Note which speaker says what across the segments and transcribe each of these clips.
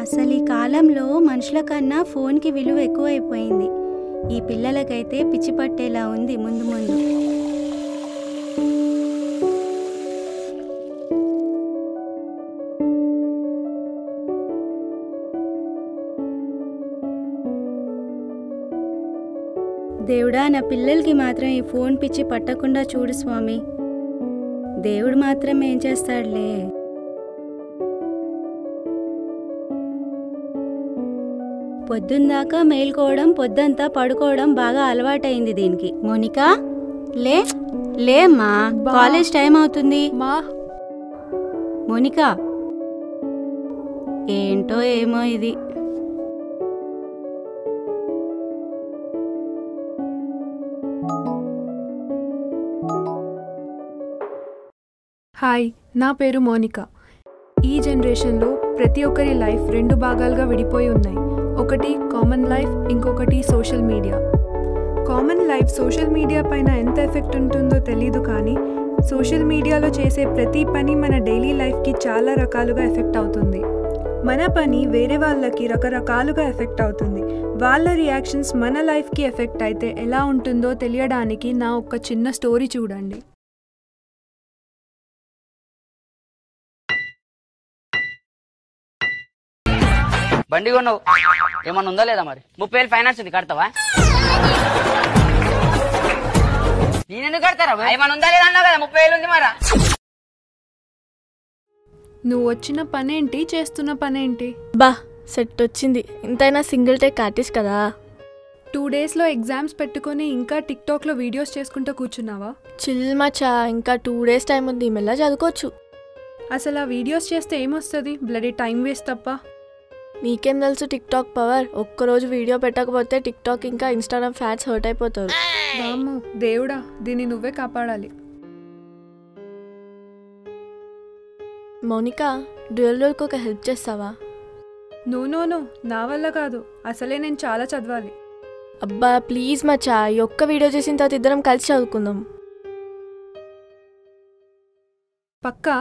Speaker 1: అసలు ఈ కాలంలో మనుషుల కన్నా ఫోన్కి విలువ ఎక్కువైపోయింది. ఈ పిల్లలకైతే పిచ్చి పట్టేలా ఉంది ముందు ముందు. దేవుడా, నా పిల్లలకి మాత్రం ఈ ఫోన్ పిచ్చి పట్టకుండా చూడు స్వామి. దేవుడు మాత్రం ఏం చేస్తాడులే. పొద్దుందాకా మేల్కోవడం, పొద్దంతా పడుకోవడం బాగా అలవాటైంది దీనికి. మోనికా, లేమ్మా, కాలేజ్ టైం అవుతుంది. మోనికా, ఏంటో ఏమో ఇది.
Speaker 2: హాయ్, నా పేరు మోనికా. ఈ జనరేషన్లో ప్రతి ఒక్కరి లైఫ్ రెండు భాగాలుగా విడిపోయి ఉన్నాయి. ఒకటి కామన్ లైఫ్, ఇంకొకటి social media. Common life social media పైన ఎంత ఎఫెక్ట్ ఉంటుందో తెలీదు, కానీ సోషల్ మీడియాలో చేసే ప్రతి పని మన డైలీ లైఫ్కి చాలా రకాలుగా ఎఫెక్ట్ అవుతుంది. మన పని వేరే వాళ్ళకి రకరకాలుగా ఎఫెక్ట్ అవుతుంది. వాళ్ళ రియాక్షన్స్ మన లైఫ్కి ఎఫెక్ట్ అయితే ఎలా ఉంటుందో తెలియడానికి నా ఒక చిన్న స్టోరీ చూడండి.
Speaker 3: బండి కొన్నావు, ఏమన్నా ఉందా లేదా? మరి 30,000 ఫైనాన్స్ ఉంది, కడతావా? నేనెందుకు కడతారా? ఏమన్నా ఉందా లేదా అన్నావు కదా, 30,000 ఉంది. మరా
Speaker 2: నువ్వు వచ్చిన పనేంటి, చేస్తున్న పనేంటి?
Speaker 4: బా సెట్ వచ్చింది. ఇంతైనా సింగిల్ టేక్ ఆర్టిస్ట్ కదా.
Speaker 2: 2 daysలో ఎగ్జామ్స్ పెట్టుకొని ఇంకా టిక్టాక్లో వీడియోస్ చేసుకుంటూ కూర్చున్నావా?
Speaker 4: చిల్ మచ్చా, ఇంకా 2 days టైం ఉంది, మెల్ల చదువుకోవచ్చు.
Speaker 2: అసలు ఆ వీడియోస్ చేస్తే ఏమొస్తుంది? బ్లడీ టైం వేస్ట్ తప్ప.
Speaker 4: నీకేం తెలుసు టిక్టాక్ పవర్? ఒక్కరోజు వీడియో పెట్టకపోతే టిక్టాక్ ఇంకా ఇన్స్టాగ్రామ్ ఫ్యాన్స్ హర్ట్ అయిపోతారు.
Speaker 2: రాము దేవుడా, దీన్ని నువ్వే కాపాడాలి.
Speaker 4: మౌనికా, డ్యూయల్ రోల్కి ఒక హెల్ప్ చేస్తావా?
Speaker 2: నో, నా వల్ల కాదు. అసలే నేను చాలా చదవాలి.
Speaker 4: అబ్బా ప్లీజ్ మచ్చా, ఈ ఒక్క వీడియో చేసిన తర్వాత ఇద్దరం కలిసి చదువుకుందాం.
Speaker 2: పక్కా?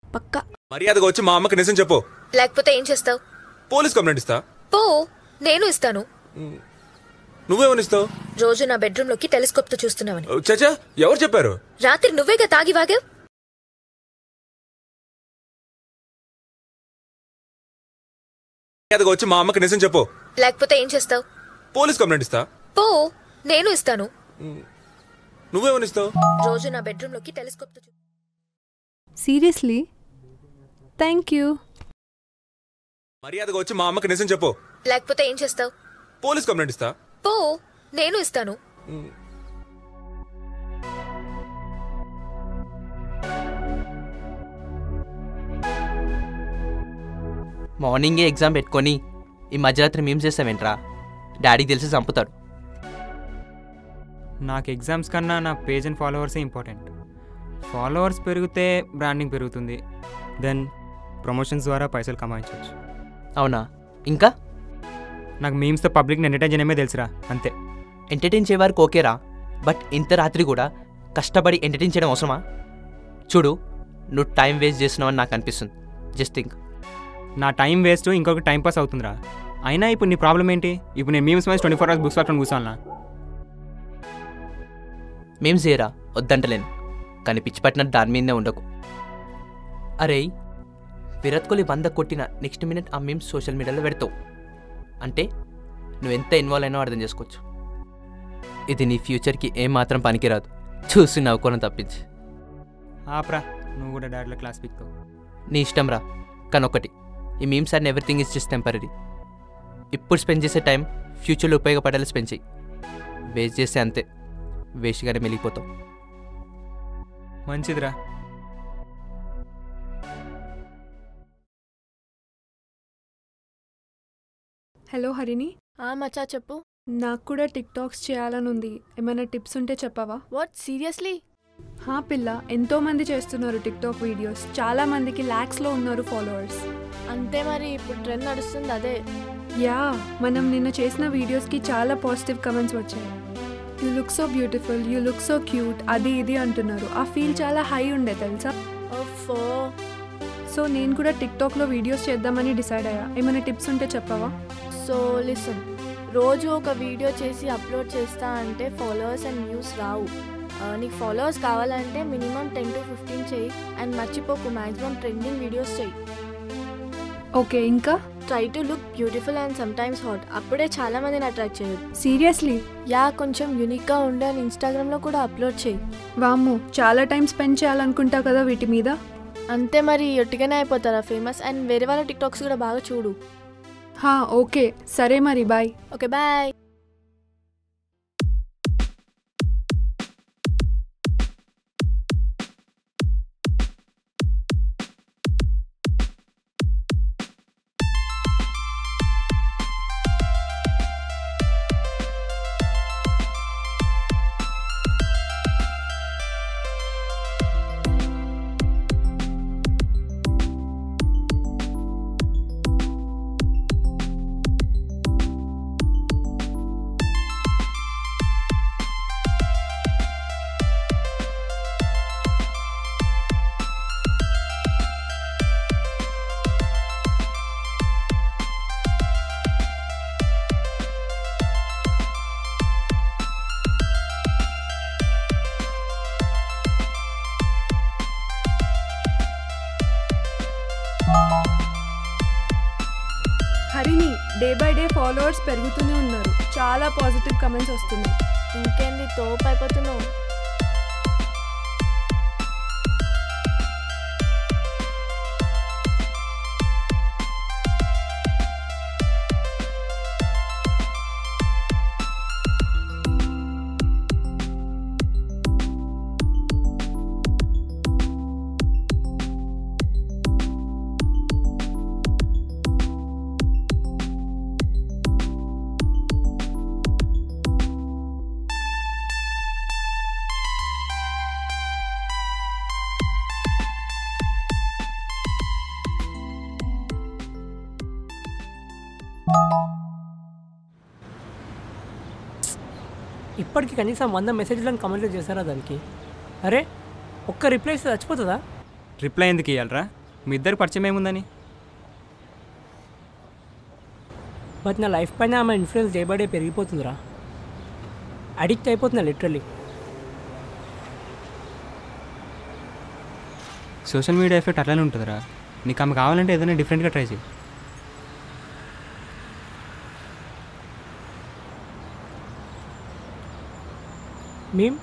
Speaker 4: పక్కా.
Speaker 5: మర్యాదగా వచ్చి మా అమ్మకి నిజం చెప్పు,
Speaker 6: లేకపోతే ఏం చేస్తావు?
Speaker 5: పోలీస్ కంప్లైంట్ ఇస్తా.
Speaker 6: పో, నేను ఇస్తాను.
Speaker 5: నువ్వేమనిస్తావు?
Speaker 6: రోజు నా బెడ్రూమ్ లోకి టెలిస్కోప్ తో చూస్తున్నావని.
Speaker 5: చచ్చా, ఎవరు చెప్పారు?
Speaker 6: రాత్రి నువ్వేగా తాగి వాగావు.
Speaker 5: మర్యాదగా వచ్చి మా అమ్మకి నిజం చెప్పు,
Speaker 6: లేకపోతే ఏం చేస్తావు?
Speaker 5: పోలీస్ కంప్లైంట్ ఇస్తా.
Speaker 6: పో, నేను ఇస్తాను.
Speaker 5: నువ్వేమనిస్తావు?
Speaker 6: రోజు నా బెడ్రూమ్ లోకి టెలిస్కోప్ తో.
Speaker 2: సీరియస్లీ? Thank you.
Speaker 5: మర్యాదగా వచ్చి మా అమ్మకి నిజం చెప్పు,
Speaker 6: లేకపోతే ఏం చేస్తావు?
Speaker 5: పోలీస్ కంప్లైంట్ ఇస్తా.
Speaker 6: పో, నేను ఇస్తాను.
Speaker 3: మార్నింగే ఎగ్జామ్ పెట్టుకొని ఈ మధ్యరాత్రి మేము చేస్తామేంట్రా? డాడీకి తెలిసి చంపుతాడు.
Speaker 7: నాకు ఎగ్జామ్స్ కన్నా నా పేజ్ అండ్ ఫాలోవర్సే ఇంపార్టెంట్. ఫాలోవర్స్ పెరిగితే బ్రాండింగ్ పెరుగుతుంది, దెన్ ప్రమోషన్స్ ద్వారా పైసలు కమాయించవచ్చు.
Speaker 3: అవునా? ఇంకా
Speaker 7: నాకు మీమ్స్తో పబ్లిక్ని ఎంటర్టైన్ చేయడమే తెలుసురా, అంతే.
Speaker 3: ఎంటర్టైన్ చేయవారికి ఓకేరా, బట్ ఇంత రాత్రి కూడా కష్టపడి ఎంటర్టైన్ చేయడం అవసరమా? చూడు, నువ్వు టైం వేస్ట్ చేస్తున్నావని నాకు అనిపిస్తుంది. Just think.
Speaker 7: నా టైం వేస్ట్ ఇంకొక టైం పాస్ అవుతుందిరా. అయినా ఇప్పుడు నీ ప్రాబ్లం ఏంటి? ఇప్పుడు నేను మీమ్స్ మీద 24 hours బుక్స్ పట్టుకొని కూర్చోాలనా?
Speaker 3: మీమ్స్ చేయరా, వద్దంటలేను, కానీ పిచ్చి పట్టినట్టు దాని మీదనే ఉండకు. అరే, విరాట్ కోహ్లీ 100 కొట్టిన నెక్స్ట్ మినిట్ ఆ మీమ్స్ సోషల్ మీడియాలో పెడతావు అంటే నువ్వెంత ఇన్వాల్వ్ అయినా అర్థం చేసుకోవచ్చు. ఇది నీ ఫ్యూచర్కి ఏమాత్రం పనికిరాదు. చూసి నవ్వుకోవడం తప్పించి.
Speaker 7: ఆప్రా, నువ్వు కూడా డాడీలో క్లాస్ పిక్తావు.
Speaker 3: నీ ఇష్టం రా, కానీ ఒకటి, ఈ memes and everything is just temporary. ఇప్పుడు స్పెండ్ చేసే టైం ఫ్యూచర్లో ఉపయోగపడేలా స్పెండ్ చేయి. వేస్ట్ చేస్తే అంతే, వేస్ట్గానే మెలిగిపోతావు.
Speaker 7: మంచిదిరా.
Speaker 2: హలో హరిణి.
Speaker 4: మచ్చా చెప్పు.
Speaker 2: నాకు కూడా టిక్టాక్స్ చేయాలని ఉంది. ఏమైనా టిప్స్ ఉంటే చెప్పవా?
Speaker 4: What, seriously?
Speaker 2: పిల్ల, ఎంతో మంది చేస్తున్నారు టిక్టాక్ వీడియోస్. చాలా మందికి lakhsలో ఉన్నారు ఫాలోవర్స్.
Speaker 4: అంతే మరి, ఇప్పుడు ట్రెండ్ నడుస్తుంది అదే.
Speaker 2: యా, మనం నిన్న చేసిన వీడియోస్కి చాలా పాజిటివ్ కమెంట్స్ వచ్చాయి. You look so beautiful, you look so cute, అది ఇది అంటున్నారు. ఆ ఫీల్ చాలా హై ఉండే తెలుసా.
Speaker 4: ఓఫో.
Speaker 2: సో నేను కూడా టిక్టాక్లో వీడియోస్ చేద్దామని డిసైడ్ అయ్యా. ఏమైనా టిప్స్ ఉంటే చెప్పవా?
Speaker 4: సో లిసన్, రోజు ఒక వీడియో చేసి అప్లోడ్ చేస్తా అంటే ఫాలోవర్స్ అండ్ వ్యూస్ రావు. నీకు ఫాలోవర్స్ కావాలంటే మినిమం 10 to 15 చెయ్యి. అండ్ మర్చిపోకు, మ్యాక్సిమం ట్రెండింగ్ వీడియోస్ చెయ్యి.
Speaker 2: ఓకే, ఇంకా
Speaker 4: try to look beautiful and sometimes hot. అప్పుడే చాలా మందిని అట్రాక్ట్ చేయొచ్చు.
Speaker 2: సీరియస్లీ?
Speaker 4: యా, కొంచెం యూనిక్గా ఉండే అని ఇన్స్టాగ్రామ్లో కూడా అప్లోడ్ చేయి.
Speaker 2: వామ్మో, చాలా టైం స్పెండ్ చేయాలనుకుంటా కదా వీటి మీద.
Speaker 4: అంతే మరి, ఒట్టిగానే అయిపోతారా ఫేమస్. అండ్ వేరే వాళ్ళ టిక్టాక్స్ కూడా బాగా చూడు.
Speaker 2: ఓకే సరే మరి, bye.
Speaker 4: Okay bye.
Speaker 2: Harini, day by day followers పెరుగుతూనే ఉన్నారు. చాలా పాజిటివ్ కమెంట్స్ వస్తున్నాయి.
Speaker 4: ఇంకేంది, తోపు అయిపోతున్నావు.
Speaker 8: ఇప్పటికి కనీసం 100 మెసేజ్లను కమెంట్లు చేశారా దానికి? అరే, ఒక్క రిప్లై ఇస్తే చచ్చిపోతుందా?
Speaker 7: రిప్లై ఎందుకు ఇవ్వాలరా? మీ ఇద్దరు పరిచయం ఏముందని?
Speaker 8: బట్ నా లైఫ్ పైన ఆమె ఇన్ఫ్లుయెన్స్ డే బై డే పెరిగిపోతుందిరా. అడిక్ట్ అయిపోతున్నా లిటరల్లీ.
Speaker 7: సోషల్ మీడియా ఎఫెక్ట్ అట్లానే ఉంటుందిరా. నీకు ఆమె కావాలంటే ఏదైనా డిఫరెంట్గా ట్రై చేయి.
Speaker 8: మేము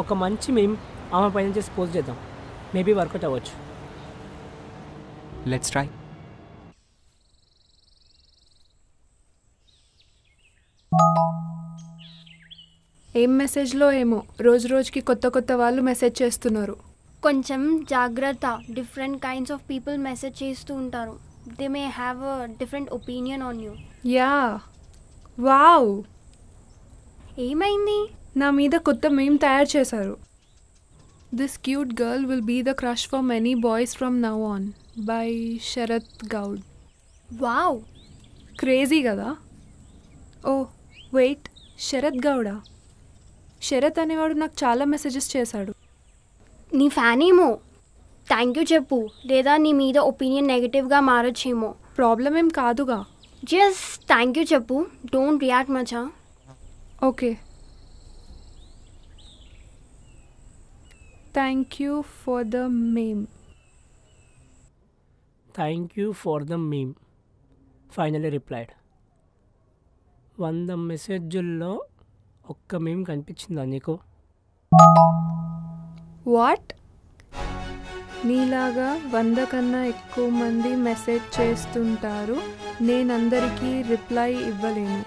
Speaker 8: ఒక మంచి మేము ఆమె పైన చేసి పోస్ట్ చేద్దాం. మేబీ వర్కౌట్ అవ్వచ్చు.
Speaker 7: Let's try.
Speaker 2: ఏం మెసేజ్లో ఏమో, రోజు రోజుకి కొత్త కొత్త వాళ్ళు మెసేజ్ చేస్తున్నారు.
Speaker 9: కొంచెం జాగ్రత్త. Different kinds of people message చేస్తూ ఉంటారు. They may have a different opinion on you.
Speaker 2: Yeah, wow.
Speaker 9: ఏమైంది?
Speaker 2: నా మీద కొత్త మేమ్ తయారు చేశారు. This cute girl will be the crush for many boys from now on by Sharath Goud.
Speaker 9: Wow,
Speaker 2: crazy కదా. Oh wait, Sharath గౌడా? శరత్ అనేవాడు నాకు చాలా మెసేజెస్ చేశాడు.
Speaker 9: నీ ఫ్యాన్ ఏమో. థ్యాంక్ యూ చెప్పు, లేదా నీ మీద ఒపీనియన్ నెగటివ్గా మారొచ్చేమో.
Speaker 2: ప్రాబ్లం ఏం కాదుగా.
Speaker 9: జస్ట్ థ్యాంక్ యూ చెప్పు. డోంట్ రియాక్ట్ మచా.
Speaker 2: Okay, thank you for the meme.
Speaker 8: Thank you for the meme. Finally replied. 100 మెసేజ్ల్లో ఒక్క మీమ్ కనిపించిందా నీకు?
Speaker 2: వాట్? నీలాగా 100 కన్నా ఎక్కువ మంది మెసేజ్ చేస్తుంటారు. నేనందరికీ రిప్లై ఇవ్వలేను.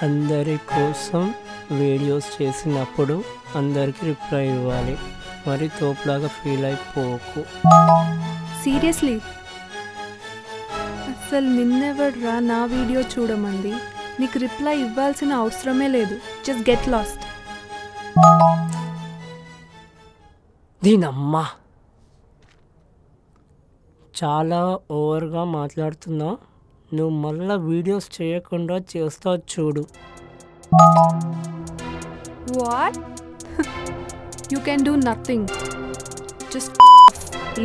Speaker 8: అందరి కోసం వీడియోస్ చేసినప్పుడు అందరికీ రిప్లై ఇవ్వాలి. మరి తోపులాగా ఫీల్ అయిపోకు.
Speaker 2: సీరియస్లీ? అసలు నిన్నెవడ్రా నా వీడియో చూడమంది? నీకు రిప్లై ఇవ్వాల్సిన అవసరమే లేదు. Just get lost.
Speaker 8: దీనమ్మా, చాలా ఓవర్గా మాట్లాడుతున్నావు. నువ్వు మళ్ళీ వీడియోస్ చేయకుండా చేస్తావు చూడు.
Speaker 2: What? You can do nothing. Just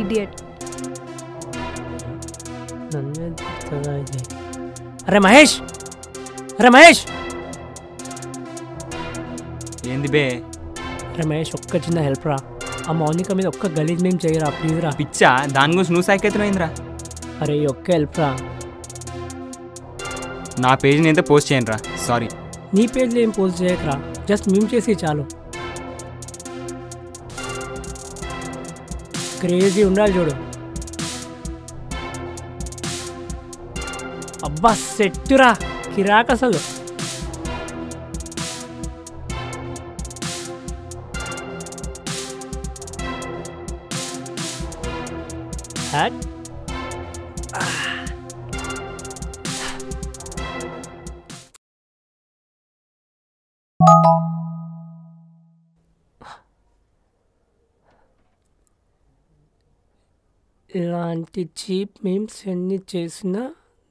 Speaker 2: idiot.
Speaker 8: నన్నే తిడతాడా ఇది? అరే మహేష్, అరే మహేష్,
Speaker 7: ఏంది బే?
Speaker 8: అరే మహేష్, ఒక్క చిన్న హెల్ప్ రా. ఆ మౌనిక మీద ఒక్క గలీజ్ మేము చేయరా ప్లీజ్ రా.
Speaker 7: పిచ్చా, దాని గురించి నువ్వు సైకెత్తునైందిరా.
Speaker 8: అరే ఈ ఒక్క హెల్ప్ రా.
Speaker 7: నా పేజ్ని అయితే పోస్ట్ చేయండి రా. సారీ.
Speaker 8: నీ పేజ్లో ఏం పోస్ట్ చేయకరా, జస్ట్ మేము చేసి చాలు. క్రేజీ ఉండాలి చూడు. అబ్బా సెట్టురా, కిరాక్ అసలు. హ్యాట్ ఇలాంటి చీప్ మీమ్స్ ఎన్ని చేసినా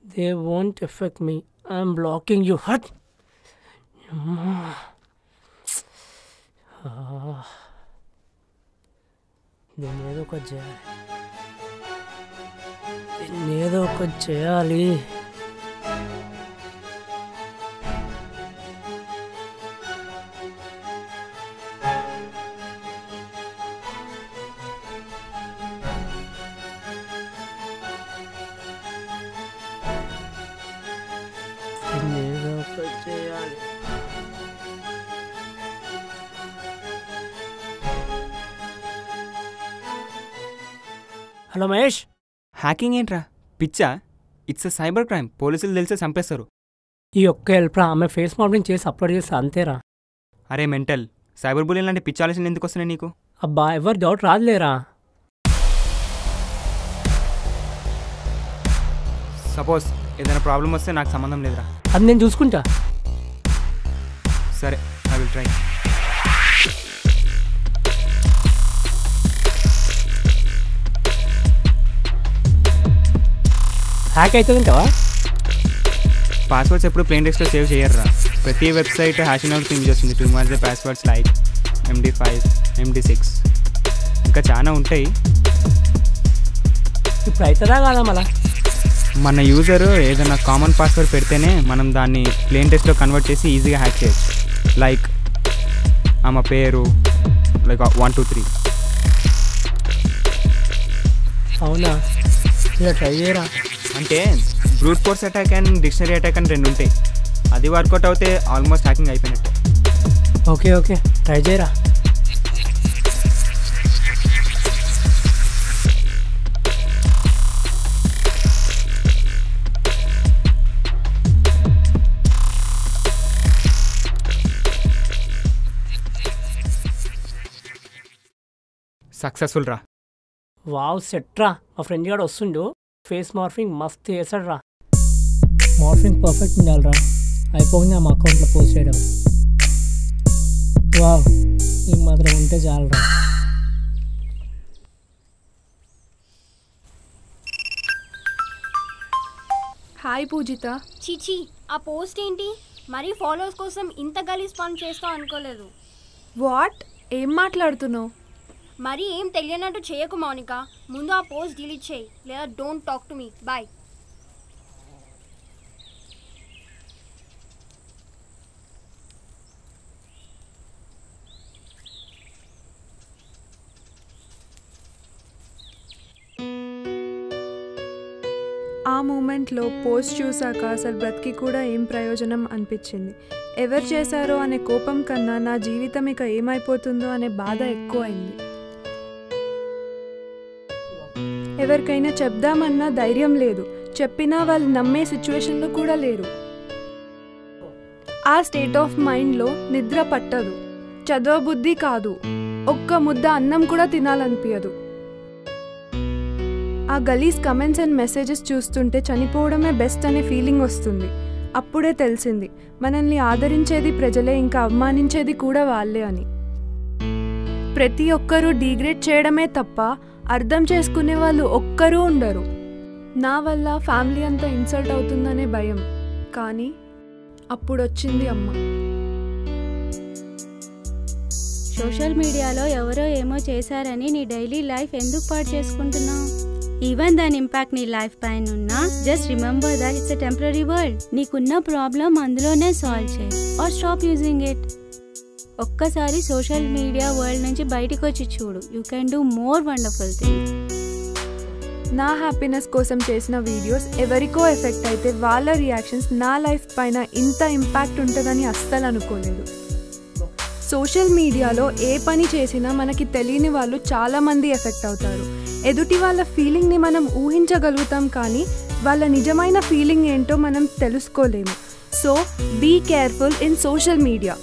Speaker 8: they won't affect me. I'm blocking you. హట్. దీన్ని ఏదో ఒకటి చేయాలి, దీన్ని ఏదో ఒకటి చేయాలి. హలో మహేష్.
Speaker 7: హ్యాకింగ్ ఏంట్రా పిచ్చా? It's a cyber crime. పోలీసులు తెలిసే చంపేస్తారు.
Speaker 8: ఈ ఒక్క హెల్ప్ రా, ఆమె ఫేస్ మార్కింగ్ చేసి అప్లోడ్ చేస్తా అంతేరా.
Speaker 7: అరే మెంటల్, సైబర్ బుల్లింగ్ లాంటి పిచ్చి ఆలోచనలు ఎందుకు వస్తున్నాయి నీకు?
Speaker 8: అబ్బా ఎవరు డౌట్ రాదులేరా.
Speaker 7: సపోజ్ ఏదైనా ప్రాబ్లం వస్తే నాకు సంబంధం లేదురా.
Speaker 8: అది నేను చూసుకుంటా.
Speaker 7: సరే, ఐ విల్ ట్రై.
Speaker 8: హ్యాక్ అవుతుందంటావా?
Speaker 7: పాస్వర్డ్స్ ఎప్పుడు ప్లేన్ టెక్స్ట్లో సేవ్ చేయర్రా. ప్రతి వెబ్సైట్ హ్యాషింగ్ అవుట్ థింగ్ చేస్తుంది. To match the passwords like MD5, MD6 ఇంకా చాలా ఉంటాయి.
Speaker 8: ఇప్పుడు అవుతుందా కాదా మళ్ళా?
Speaker 7: మన యూజర్ ఏదైనా కామన్ పాస్వర్డ్ పెడితేనే మనం దాన్ని ప్లేన్ టెక్స్ట్లో కన్వర్ట్ చేసి ఈజీగా హ్యాక్ చేయొచ్చు. లైక్ ఆమె పేరు, లైక్ 1 2 3.
Speaker 8: అవునా, ఇలా ట్రై చేయరా.
Speaker 7: అంటే brute force attack and dictionary attack అని 2 ఉంటాయి. అది వర్కౌట్ అవుతే ఆల్మోస్ట్ హ్యాకింగ్ అయిపోయినట్టే.
Speaker 8: ఓకే ఓకే, ట్రై చేయరా.
Speaker 7: సక్సెస్ఫుల్ రా.
Speaker 8: వావ్ సెట్ రా. మా ఫ్రెండ్ గారు వస్తుండు, ఫేస్ మార్ఫింగ్ మస్తు చేశాడు రా. మార్ఫింగ్ పర్ఫెక్ట్ ఉండాలిరా. అయిపోయింది మా అకౌంట్లో పోస్ట్ చేయడం. వావ్, ఈ మాత్రం ఉంటే చాలరా.
Speaker 2: హాయ్ పూజిత.
Speaker 9: చిచి, ఆ పోస్ట్ ఏంటి? మరీ ఫాలోవర్స్ కోసం ఇంత గలీజ్ పని చేస్తావు అనుకోలేదు.
Speaker 2: వాట్? ఏం మాట్లాడుతున్నావు?
Speaker 9: మరి ఏం తెలియనట్టు చేయకు మౌనిక. ముందు ఆ పోస్ట్ డిలీట్ చేయి, లేదా don't talk to me. Bye.
Speaker 2: ఆ మూమెంట్లో పోస్ట్ చూశాక అసలు బ్రతికి కూడా ఏం ప్రయోజనం అనిపించింది. ఎవరు చేశారో అనే కోపం కన్నా నా జీవితం ఇక ఏమైపోతుందో అనే బాధ ఎక్కువైంది. ఎవరికైనా చెప్దామన్నా ధైర్యం లేదు. చెప్పినా వాళ్ళు నమ్మే సిచ్యువేషన్లో కూడా లేరు. ఆ స్టేట్ ఆఫ్ మైండ్లో నిద్ర పట్టదు, చదవబుద్ధి కాదు, ఒక్క ముద్ద అన్నం కూడా తినాలనిపించదు. ఆ గలీజ్ కమెంట్స్ అండ్ మెసేజెస్ చూస్తుంటే చనిపోవడమే బెస్ట్ అనే ఫీలింగ్ వస్తుంది. అప్పుడే తెలిసింది మనల్ని ఆదరించేది ప్రజలే, ఇంకా అవమానించేది కూడా వాళ్ళే అని. ప్రతి ఒక్కరూ డిగ్రేడ్ చేయడమే తప్ప అర్థం చేసుకునే వాళ్ళు ఒక్కరూ ఉండరు. నా వల్ల ఫ్యామిలీ అంతా ఇన్సల్ట్ అవుతుందనే భయం. కానీ అప్పుడు వచ్చింది అమ్మ.
Speaker 1: సోషల్ మీడియాలో ఎవరో ఏమో చేశారని నీ డైలీ లైఫ్ ఎందుకు పాడు చేసుకుంటున్నావు? ఈవెన్ దాని ఇంపాక్ట్ నీ లైఫ్ పైన ఉన్నా, just remember that it's a temporary world. నీకున్న ప్రాబ్లం అందులోనే సాల్వ్ చేయి ఆర్ స్టాప్ యూజింగ్ ఇట్. ఒక్కసారి సోషల్ మీడియా వరల్డ్ నుంచి బయటకు వచ్చి చూడు. You can do more wonderful things.
Speaker 2: నా హ్యాపీనెస్ కోసం చేసిన వీడియోస్ ఎవరికో ఎఫెక్ట్ అయితే వాళ్ళ రియాక్షన్స్ నా లైఫ్ పైన ఇంత ఇంపాక్ట్ ఉంటుందని అస్సలు అనుకోలేదు. సోషల్ మీడియాలో ఏ పని చేసినా మనకి తెలియని వాళ్ళు చాలామంది ఎఫెక్ట్ అవుతారు. ఎదుటి వాళ్ళ ఫీలింగ్ని మనం ఊహించగలుగుతాం, కానీ వాళ్ళ నిజమైన ఫీలింగ్ ఏంటో మనం తెలుసుకోలేము. So be careful in social media.